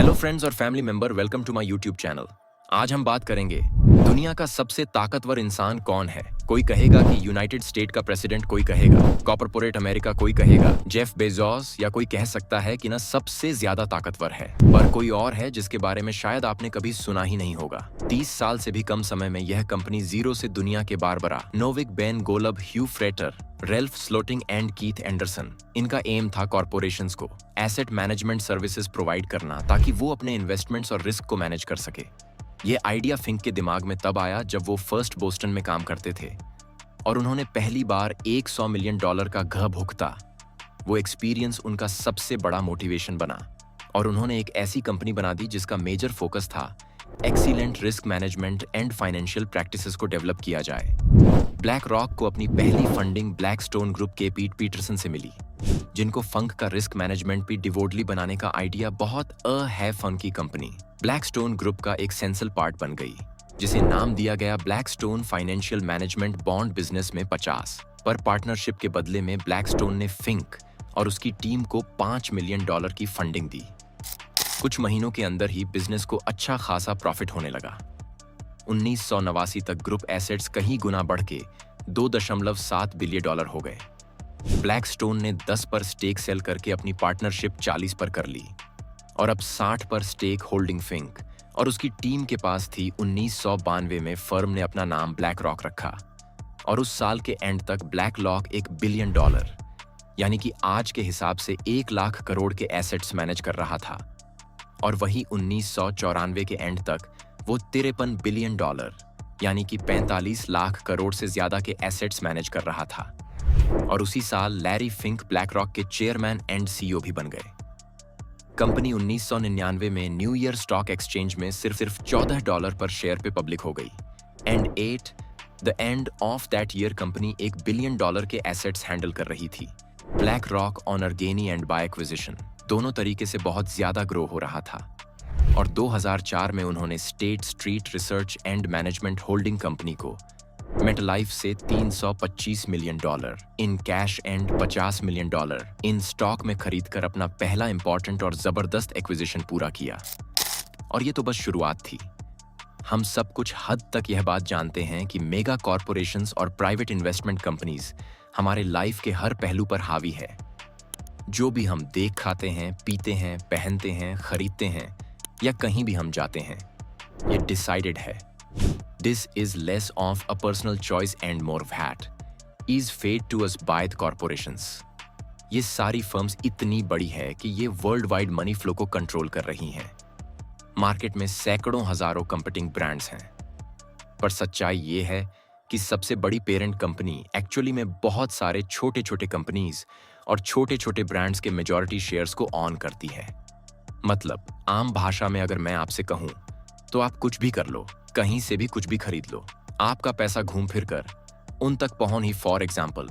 Hello friends और family member, welcome to my YouTube channel. आज हम बात करेंगे दुनिया का सबसे ताकतवर इंसान कौन है। कोई कहेगा कि यूनाइटेड स्टेट का प्रेसिडेंट, कोई कहेगा कॉर्पोरेट अमेरिका, कोई कहेगा जेफ बेजोस, या कोई कह सकता है कि ना सबसे ज्यादा ताकतवर है। पर कोई और है जिसके बारे में शायद आपने कभी सुना ही नहीं होगा। 30 साल से भी कम समय में यह कंपनी जीरो से दुनिया के Barbara Novick, Ben Golub, Hugh Frater, Ralph Schlosstein and Keith Anderson, इनका एम था कॉर्पोरेशंस को एसेट मैनेजमेंट सर्विसेज प्रोवाइड करना ताकि वो अपने इन्वेस्टमेंट्स और रिस्क को मैनेज कर सके। ये आइडिया फिंक के दिमाग में तब आया जब वो फर्स्ट बोस्टन में काम करते थे और उन्होंने पहली बार $100 मिलियन का घ भुगता। वो एक्सपीरियंस उनका सबसे बड़ा मोटिवेशन बना और उन्होंने एक ऐसी कंपनी बना दी जिसका मेजर फोकस था excellent risk management and financial practices को डेवलप किया जाए। ब्लैक रॉक को अपनी पहली फंडिंग ब्लैकस्टोन ग्रुप के पीट पीटरसन से मिली, जिनको फंक का रिस्क मैनेजमेंट भी डिवोडली बनाने का आइडिया बहुत है फन की कंपनी ब्लैकस्टोन ग्रुप का एक सेंसल पार्ट बन गई, जिसे नाम दिया गया Blackstone financial management bond business में 50 पर पार्टनरशिप के बदले में ब्लैकस्टोन ने फिंक और उसकी टीम को $5 मिलियन की फंडिंग दी। कुछ महीनों के अंदर ही बिजनेस को अच्छा खासा प्रॉफिट होने लगा। 1989 तक ग्रुप एसेट्स कहीं गुना बढ़ के $2.7 बिलियन हो गए। ब्लैकस्टोन ने 10 पर स्टेक सेल करके अपनी पार्टनरशिप 40 पर कर ली और अब 60 पर स्टेक होल्डिंग फिंक और उसकी टीम के पास थी। 1992 में फर्म ने अपना नाम ब्लैक रॉक रखा और उस साल के एंड तक ब्लैक रॉक $1 बिलियन यानी कि आज के हिसाब से 1 लाख करोड़ के एसेट्स मैनेज कर रहा था। और वही 1994 के एंड तक वो $53 बिलियन यानी कि 45 लाख करोड़ से ज्यादा के एसेट्स मैनेज कर रहा था। और उसी साल लैरी फिंक ब्लैक रॉक के चेयरमैन एंड सीईओ भी बन गए। कंपनी 1999 में न्यू ईयर स्टॉक एक्सचेंज में सिर्फ $14 पर शेयर पे पब्लिक हो गई। And the end of that year company $1 billion के एसेट्स हैंडल कर रही थी। ब्लैक रॉक ऑनर गेनी एंड बाय एक्विजिशन दोनों तरीके से बहुत ज्यादा ग्रो हो रहा था और 2004 में उन्होंने state street research and management holding company को मेटलाइफ से $325 million in cash and $50 million in stock में खरीदकर अपना पहला इंपॉर्टेंट और जबरदस्त एक्विजिशन पूरा किया। और ये तो बस शुरुआत थी। हम सब कुछ हद तक यह बात जानते हैं कि मेगा कॉर्पोरेशंस और प्राइवेट इन्वेस्टमेंट कंपनीज हमारे लाइफ के हर पहलू पर हावी है। जो भी हम देख, खाते हैं, पीते हैं, पहनते हैं, खरीदते हैं या कहीं भी हम जाते हैं, ये डिसाइडेड है। This is less of a personal choice and more of hat is fed to us by the corporations। ये सारी फर्म्स इतनी बड़ी है कि ये वर्ल्ड वाइड मनी फ्लो को कंट्रोल कर रही हैं। मार्केट में सैकड़ों हजारों कंपीटिंग ब्रांड्स हैं, पर सच्चाई ये है कि सबसे बड़ी पेरेंट कंपनी एक्चुअली में बहुत सारे छोटे छोटे कंपनीज और छोटे छोटे ब्रांड्स के मेजॉरिटी शेयर्स को ऑन करती है। मतलब आम भाषा में अगर मैं आपसे कहूं तो आप कुछ भी कर लो, कहीं से भी कुछ भी खरीद लो, आपका पैसा घूम फिर कर उन तक पहुंच ही। फॉर एग्जाम्पल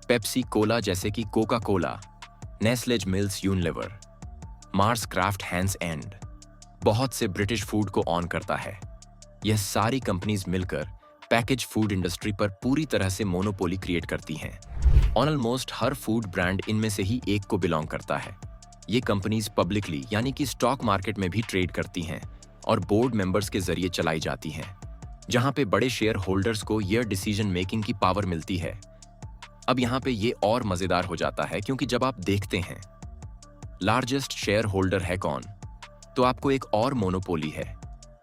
पेप्सी कोला जैसे कि Coca Cola, Nestle's Mills, Unilever, Mars Kraft, Heinz and बहुत से ब्रिटिश फूड को ऑन करता है। यह सारी कंपनीज मिलकर पैकेज फूड इंडस्ट्री पर पूरी तरह से मोनोपोली क्रिएट करती हैं। ऑलमोस्ट हर फूड ब्रांड इनमें से ही एक को बिलोंग करता है। ये कंपनीज पब्लिकली यानी कि स्टॉक मार्केट में भी ट्रेड करती हैं और बोर्ड मेंबर्स के जरिए चलाई जाती हैं, जहां पे बड़े शेयर होल्डर्स को यह डिसीजन मेकिंग की पावर मिलती है। अब यहां पे ये और मजेदार हो जाता है क्योंकि जब आप देखते हैं लार्जेस्ट शेयर होल्डर है कौन, तो आपको एक और मोनोपोली है।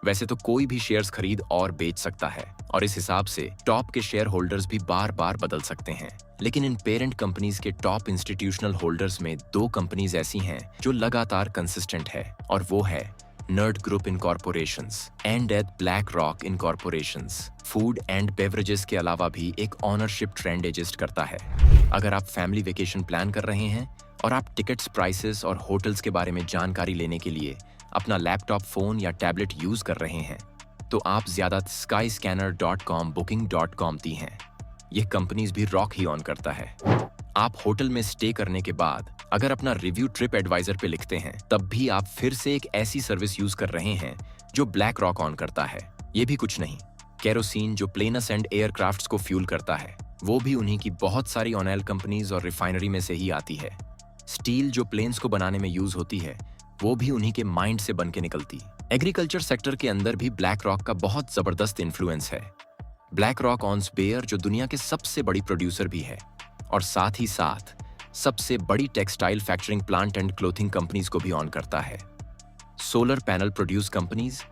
वैसे तो कोई भी शेयर्स खरीद और बेच सकता है और इस हिसाब से टॉप के शेयर होल्डर्स भी बार बार बदल सकते हैं, लेकिन इन पेरेंट कंपनीज के टॉप इंस्टीट्यूशनल होल्डर्स में 2 कंपनीज ऐसी हैं जो लगातार कंसिस्टेंट है, और वो है nerd group incorporations and BlackRock incorporations. Food and beverages के अलावा भी एक ऑनरशिप ट्रेंड एग्जिस्ट करता है। अगर आप फैमिली वेकेशन प्लान कर रहे हैं और आप टिकट्स, प्राइसेस और होटल्स के बारे में जानकारी लेने के लिए अपना लैपटॉप, फोन या टैबलेट यूज कर रहे हैं, तो आप ज्यादा skyscanner.com, booking.com दी हैं। यह कंपनीज भी रॉक ही ऑन करता है। आप होटल में स्टे करने के बाद अगर अपना रिव्यू ट्रिप एडवाइजर पे लिखते हैं, तब भी आप फिर से एक ऐसी सर्विस यूज कर रहे हैं जो ब्लैक रॉक ऑन करता है। ये भी कुछ नहीं, केरोसिन जो प्लेनस एंड एयरक्राफ्ट्स को फ्यूल करता है, वो भी उन्हीं की बहुत सारी ऑयल कंपनीज और रिफाइनरी में से ही आती है। स्टील जो प्लेन्स को बनाने में यूज होती है, वो भी उन्हीं के माइंड से बन के निकलती। एग्रीकल्चर सेक्टर के अंदर भी ब्लैक रॉक का बहुत जबरदस्त इन्फ्लुएंस है। ब्लैक रॉक ऑन्स बेयर जो दुनिया के सबसे बड़ी प्रोड्यूसर भी है और साथ ही साथ सबसे बड़ी टेक्सटाइल फैक्चरिंग प्लांट एंड क्लोथिंग कंपनीज को भी ऑन करता है। Solar panel produce companies,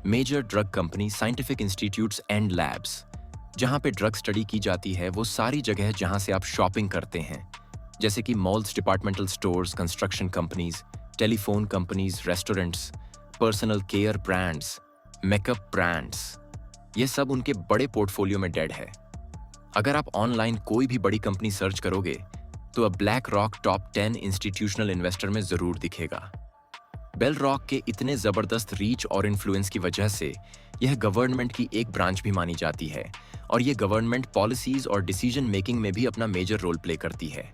major drug company, scientific institutes and labs, जहां पे ड्रग स्टडी की जाती है, वो सारी जगह जहां से आप शॉपिंग करते हैं, जैसे कि malls, departmental stores, construction companies, telephone companies, restaurants, personal care brands, makeup brands, ये सब उनके बड़े पोर्टफोलियो में डेड है। अगर आप ऑनलाइन कोई भी बड़ी कंपनी सर्च करोगे तो अब black rock top 10 institutional investor में जरूर दिखेगा। बेल रॉक के इतने जबरदस्त रीच और इन्फ्लुएंस की वजह से यह गवर्नमेंट की एक ब्रांच भी मानी जाती है और ये गवर्नमेंट पॉलिसीज और डिसीजन मेकिंग में भी अपना मेजर रोल प्ले करती है।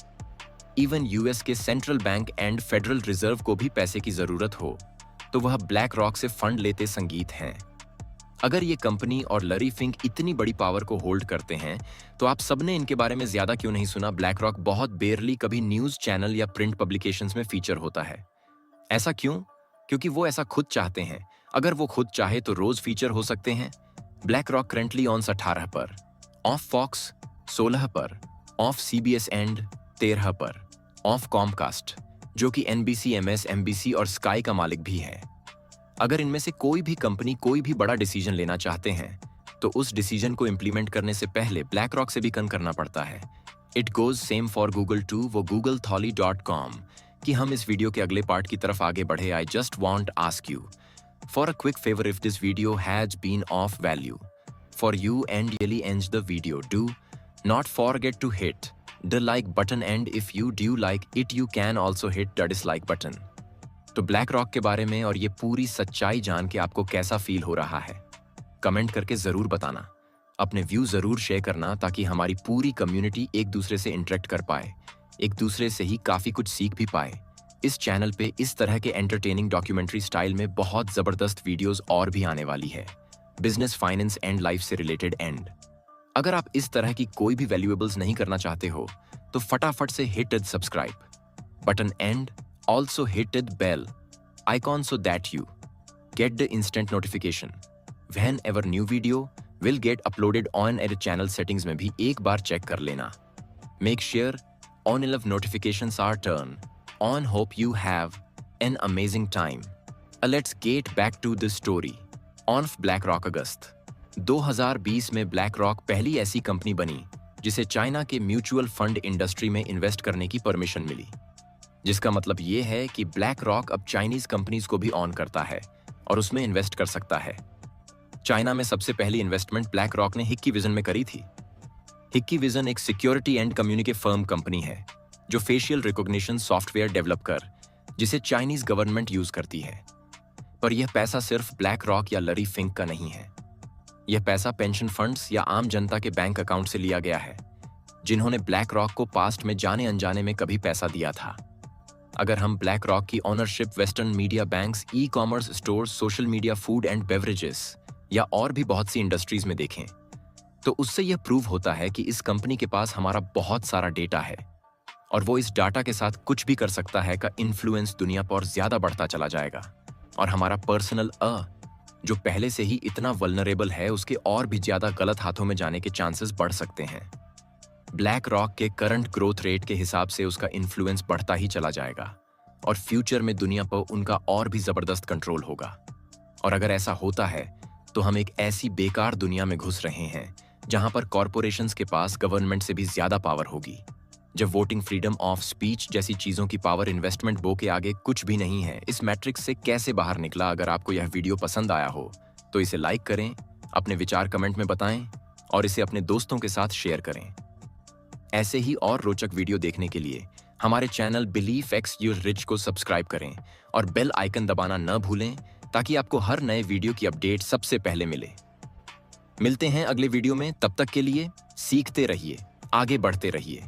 इवन यूएस के central bank and federal reserve को भी पैसे की जरूरत हो तो वह ब्लैक रॉक से फंड लेते संगीत हैं। अगर ये कंपनी और लरी फिंक इतनी बड़ी पावर को होल्ड करते हैं तो आप सबने इनके बारे में ज्यादा क्यों नहीं सुना? ब्लैक रॉक बहुत बेयरली कभी न्यूज चैनल या प्रिंट पब्लिकेशंस में फीचर होता है। ऐसा क्यों? क्योंकि वो ऐसा खुद चाहते हैं। अगर वो खुद चाहे तो रोज फीचर हो सकते हैं। ब्लैक रॉक करंटली ऑन 18 पर, ऑफ फॉक्स 16 पर, ऑफ सीबीएस एंड 13 पर, ऑफ कॉमकास्ट जो कि एनबीसी, एमएस, एमबीसी और स्काई का मालिक भी है। अगर इनमें से कोई भी कंपनी कोई भी बड़ा डिसीजन लेना चाहते हैं तो उस डिसीजन को इंप्लीमेंट करने से पहले ब्लैक रॉक से भी कन करना पड़ता है। It goes same for Google too, वो googletholi.com। कि हम इस वीडियो के अगले पार्ट की तरफ आगे बढ़े, I just want ask you for a quick favour, if this video has been of value for you and really enjoy the video, do not forget to hit the like button and if you do like it you can also hit the dislike button. तो BlackRock के बारे में और ये पूरी सच्चाई जान के आपको कैसा फील हो रहा है कमेंट करके जरूर बताना। अपने व्यू जरूर शेयर करना ताकि हमारी पूरी कम्युनिटी एक दूसरे से इंटरेक्ट कर पाए, एक दूसरे से ही काफी कुछ सीख भी पाए। इस चैनल पे इस तरह के एंटरटेनिंग डॉक्यूमेंट्री स्टाइल में बहुत जबरदस्त वीडियोस और भी आने वाली है, बिजनेस, फाइनेंस एंड लाइफ से रिलेटेड एंड। अगर आप इस तरह की कोई भी वैल्यूएबल्स नहीं करना चाहते हो तो फटाफट से hit the subscribe button and also hit the bell icon so that you get the instant notification whenever new video will get uploaded on our channel settings में भी एक बार चेक कर लेना। Make sure on all notifications are turned on. Hope you have an amazing time. Let's get back to the story of BlackRock। अगस्त 2020 में BlackRock पहली ऐसी company बनी जिसे चाइना के म्यूचुअल फंड इंडस्ट्री में इन्वेस्ट करने की परमिशन मिली, जिसका मतलब ये है कि ब्लैक रॉक अब चाइनीज कंपनीज को भी ऑन करता है और उसमें इन्वेस्ट कर सकता है। चाइना में सबसे पहली इन्वेस्टमेंट ब्लैक रॉक ने हिक्की विजन में करी थी। हिक्की विजन एक सिक्योरिटी एंड कम्युनिके फर्म कंपनी है जो फेशियल रिकॉग्निशन सॉफ्टवेयर डेवलप कर जिसे चाइनीज गवर्नमेंट यूज करती है। पर यह पैसा सिर्फ ब्लैक रॉक या लरी फिंक का नहीं है। यह पैसा पेंशन फंड्स या आम जनता के बैंक अकाउंट से लिया गया है जिन्होंने ब्लैक रॉक को पास्ट में जाने अनजाने में कभी पैसा दिया था। अगर हम ब्लैक रॉक की ownership western media banks, e commerce stores, social media, food and beverages या और भी बहुत सी इंडस्ट्रीज में देखें तो उससे यह प्रूव होता है कि इस कंपनी के पास हमारा बहुत सारा डेटा है और वो इस डाटा के साथ कुछ भी कर सकता है का इन्फ्लुएंस दुनिया पर ज्यादा बढ़ता चला जाएगा और हमारा पर्सनल जो पहले से ही इतना वल्नरेबल है उसके और भी ज्यादा गलत हाथों में जाने के चांसेस बढ़ सकते हैं। ब्लैक रॉक के करंट ग्रोथ रेट के हिसाब से उसका इन्फ्लुएंस बढ़ता ही चला जाएगा और फ्यूचर में दुनिया पर उनका और भी जबरदस्त कंट्रोल होगा। और अगर ऐसा होता है तो हम एक ऐसी बेकार दुनिया में घुस रहे हैं जहां पर कॉरपोरेशंस के पास गवर्नमेंट से भी ज्यादा पावर होगी, जब वोटिंग, फ्रीडम ऑफ स्पीच जैसी चीजों की पावर इन्वेस्टमेंट बो के आगे कुछ भी नहीं है। इस मैट्रिक्स से कैसे बाहर निकला? अगर आपको यह वीडियो पसंद आया हो तो इसे लाइक करें, अपने विचार कमेंट में बताएं और इसे अपने दोस्तों के साथ शेयर करें। ऐसे ही और रोचक वीडियो देखने के लिए हमारे चैनल बिलीफ एक्स यूर रिच को सब्सक्राइब करें और बेल आइकन दबाना न भूलें ताकि आपको हर नए वीडियो की अपडेट सबसे पहले मिले। मिलते हैं अगले वीडियो में, तब तक के लिए सीखते रहिए, आगे बढ़ते रहिए।